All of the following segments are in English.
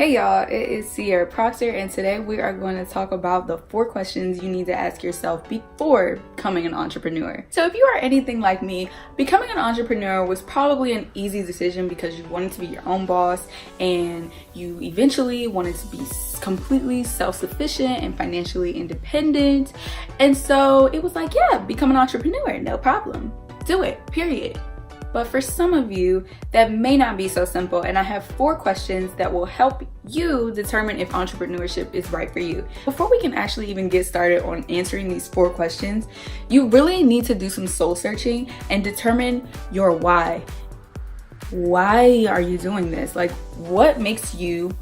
Hey y'all, it is Sierra Proctor, and today we are going to talk about the 4 questions you need to ask yourself before becoming an entrepreneur. So if you are anything like me, becoming an entrepreneur was probably an easy decision because you wanted to be your own boss and you eventually wanted to be completely self-sufficient and financially independent. And so it was like, yeah, become an entrepreneur, no problem. Do it, period. But for some of you, that may not be so simple, and I have 4 questions that will help you determine if entrepreneurship is right for you. Before we can actually even get started on answering these 4 questions, you really need to do some soul searching and determine your why. Why are you doing this? Like, what makes you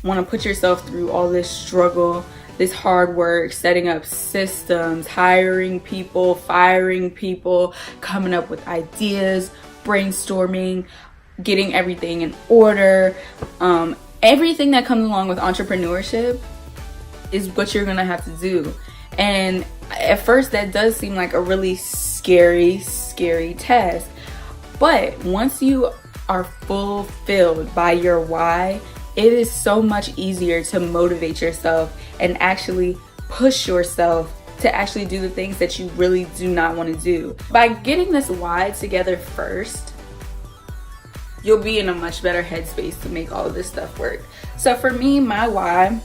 want to put yourself through all this struggle, this hard work, setting up systems, hiring people, firing people, coming up with ideas, brainstorming, getting everything in order. Everything that comes along with entrepreneurship is what you're gonna have to do. And at first that does seem like a really scary task. But once you are fulfilled by your why, it is so much easier to motivate yourself and actually push yourself to actually do the things that you really do not want to do. By getting this why together first, you'll be in a much better headspace to make all of this stuff work. So for me, my why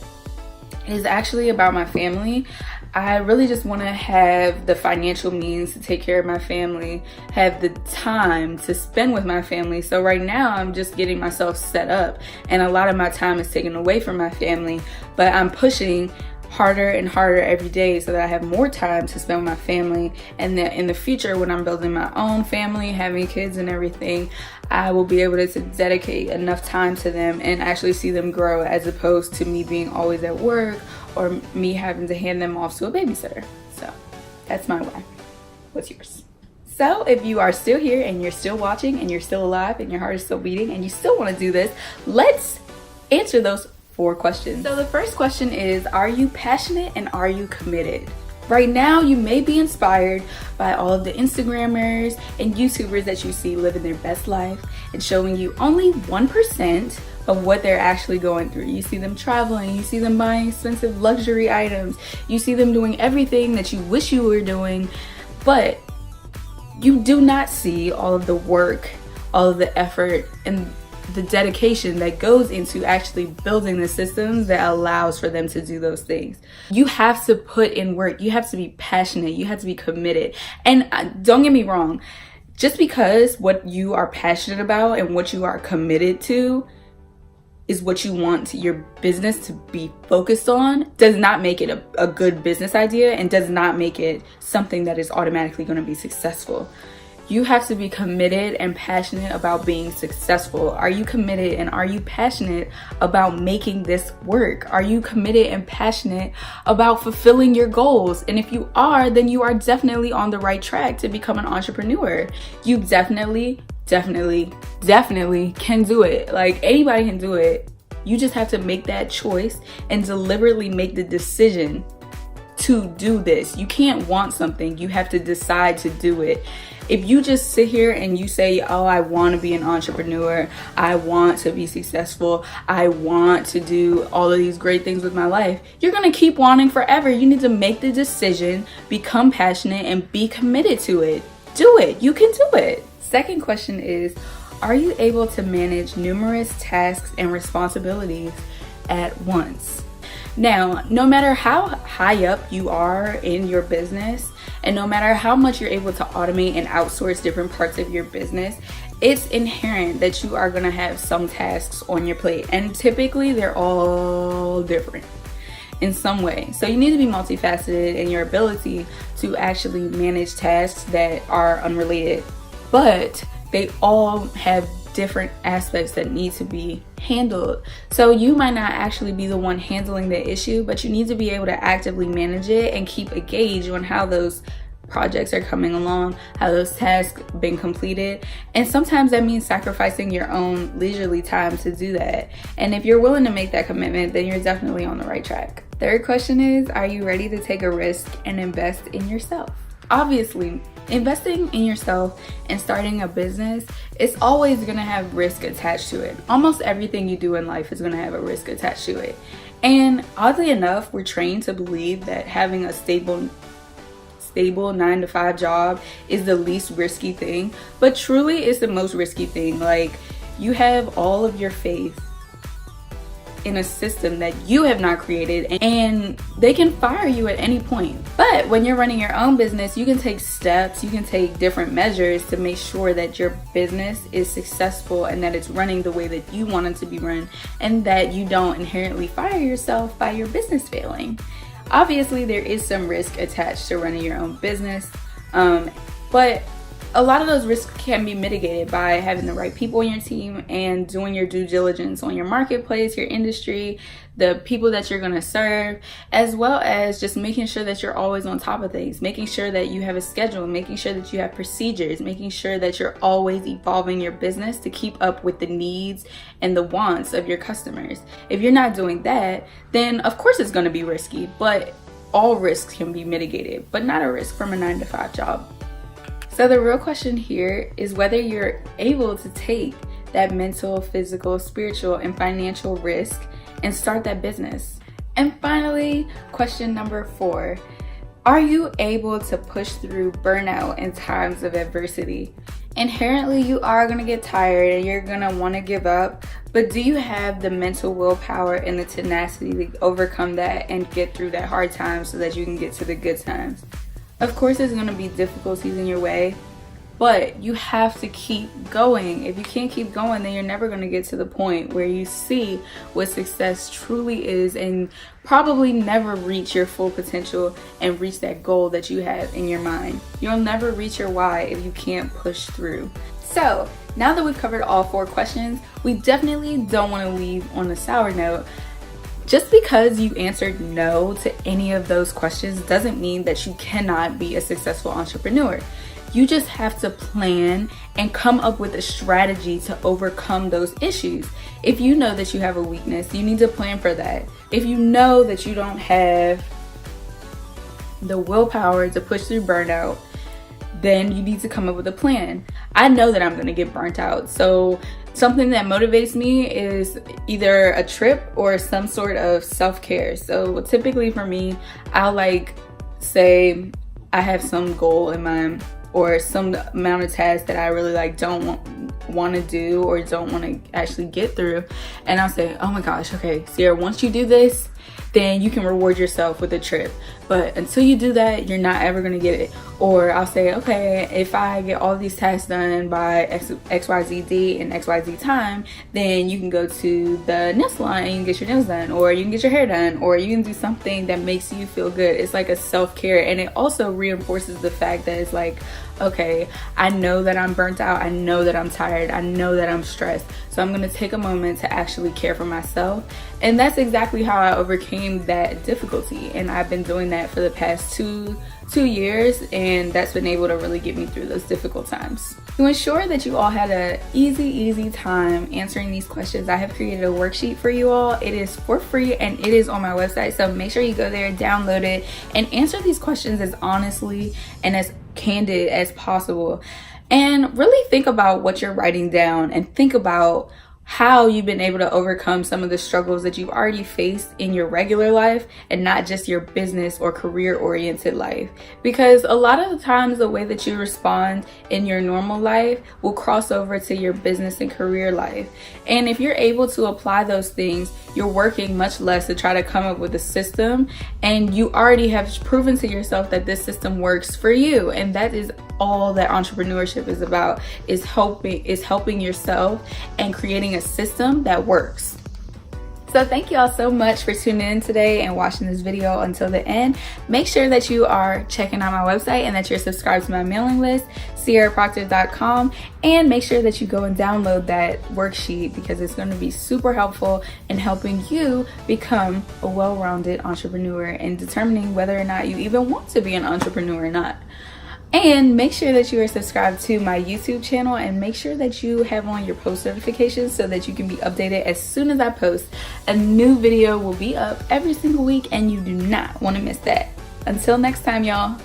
is actually about my family. I really just want to have the financial means to take care of my family, have the time to spend with my family. So right now I'm just getting myself set up, and a lot of my time is taken away from my family, but I'm pushing harder and harder every day so that I have more time to spend with my family, and that in the future, when I'm building my own family, having kids and everything, I will be able to dedicate enough time to them and actually see them grow, as opposed to me being always at work or me having to hand them off to a babysitter. So that's my why. What's yours? So if you are still here and you're still watching and you're still alive and your heart is still beating and you still want to do this, let's answer those 4 questions. So the first question is, are you passionate and are you committed? Right now, you may be inspired by all of the Instagrammers and YouTubers that you see living their best life and showing you only 1% of what they're actually going through. You see them traveling, you see them buying expensive luxury items, you see them doing everything that you wish you were doing, but you do not see all of the work, all of the effort, and the dedication that goes into actually building the systems that allows for them to do those things. You have to put in work. You have to be passionate. You have to be committed. And don't get me wrong, just because what you are passionate about and what you are committed to is what you want your business to be focused on does not make it a good business idea, and does not make it something that is automatically going to be successful. You have to be committed and passionate about being successful. Are you committed and are you passionate about making this work? Are you committed and passionate about fulfilling your goals? And if you are, then you are definitely on the right track to become an entrepreneur. You definitely can do it. Like, anybody can do it. You just have to make that choice and deliberately make the decision to do this. You can't want something, you have to decide to do it. If you just sit here and you say, oh, I want to be an entrepreneur, I want to be successful, I want to do all of these great things with my life, you're going to keep wanting forever. You need to make the decision, become passionate, and be committed to it. Do it. You can do it. Second question is, are you able to manage numerous tasks and responsibilities at once? Now, no matter how high up you are in your business, and no matter how much you're able to automate and outsource different parts of your business, it's inherent that you are going to have some tasks on your plate. And typically, they're all different in some way. So you need to be multifaceted in your ability to actually manage tasks that are unrelated. But they all have different aspects that need to be handled. So you might not actually be the one handling the issue, but you need to be able to actively manage it and keep a gauge on how those projects are coming along, how those tasks been completed. And sometimes that means sacrificing your own leisurely time to do that. And if you're willing to make that commitment, then you're definitely on the right track. Third question is, are you ready to take a risk and invest in yourself? Obviously, investing in yourself and starting a business is always going to have risk attached to it. Almost everything you do in life is going to have a risk attached to it. And oddly enough, we're trained to believe that having a stable 9-to-5 job is the least risky thing, but truly it's the most risky thing. Like, you have all of your faith in a system that you have not created, and they can fire you at any point. But when you're running your own business, you can take steps, you can take different measures to make sure that your business is successful and that it's running the way that you want it to be run, and that you don't inherently fire yourself by your business failing. Obviously, there is some risk attached to running your own business, but a lot of those risks can be mitigated by having the right people in your team and doing your due diligence on your marketplace, your industry, the people that you're going to serve, as well as just making sure that you're always on top of things, making sure that you have a schedule, making sure that you have procedures, making sure that you're always evolving your business to keep up with the needs and the wants of your customers. If you're not doing that, then of course it's going to be risky, but all risks can be mitigated, but not a risk from a 9-to-5 job. So the real question here is whether you're able to take that mental, physical, spiritual, and financial risk and start that business. And finally, question number 4, are you able to push through burnout in times of adversity? Inherently, you are going to get tired and you're going to want to give up, but do you have the mental willpower and the tenacity to overcome that and get through that hard time so that you can get to the good times? Of course, there's going to be difficulties in your way, but you have to keep going. If you can't keep going, then you're never going to get to the point where you see what success truly is, and probably never reach your full potential and reach that goal that you have in your mind. You'll never reach your why if you can't push through. So now that we've covered all 4 questions, we definitely don't want to leave on a sour note. Just because you answered no to any of those questions doesn't mean that you cannot be a successful entrepreneur. You just have to plan and come up with a strategy to overcome those issues. If you know that you have a weakness, you need to plan for that. If you know that you don't have the willpower to push through burnout, then you need to come up with a plan. I know that I'm going to get burnt out, so something that motivates me is either a trip or some sort of self-care. So typically for me, I'll say I have some goal in mind or some amount of tasks that I really don't want to do or don't want to actually get through, and I'll say, oh my gosh, okay, Sierra, once you do this, then you can reward yourself with a trip. But until you do that, you're not ever going to get it. Or I'll say, okay, if I get all these tasks done by XYZ date and XYZ time, then you can go to the nail salon and you can get your nails done, or you can get your hair done, or you can do something that makes you feel good. It's like a self-care, and it also reinforces the fact that it's like, okay, I know that I'm burnt out, I know that I'm tired, I know that I'm stressed, so I'm gonna take a moment to actually care for myself. And that's exactly how I overcame that difficulty, and I've been doing that for the past two years, and that's been able to really get me through those difficult times. To ensure that you all had an easy time answering these questions, I have created a worksheet for you all. It is for free and it is on my website, so make sure you go there, download it, and answer these questions as honestly and as candid as possible. And really think about what you're writing down, and think about how you've been able to overcome some of the struggles that you've already faced in your regular life, and not just your business or career oriented life. Because a lot of the times the way that you respond in your normal life will cross over to your business and career life. And if you're able to apply those things, you're working much less to try to come up with a system, and you already have proven to yourself that this system works for you. And that is all that entrepreneurship is about, is helping yourself and creating a system that works. So thank you all so much for tuning in today and watching this video until the end. Make sure that you are checking out my website and that you're subscribed to my mailing list, sierraproctor.com, and make sure that you go and download that worksheet, because it's going to be super helpful in helping you become a well-rounded entrepreneur and determining whether or not you even want to be an entrepreneur or not. And make sure that you are subscribed to my YouTube channel, and make sure that you have on your post notifications so that you can be updated as soon as I post. A new video will be up every single week, and you do not want to miss that. Until next time, y'all.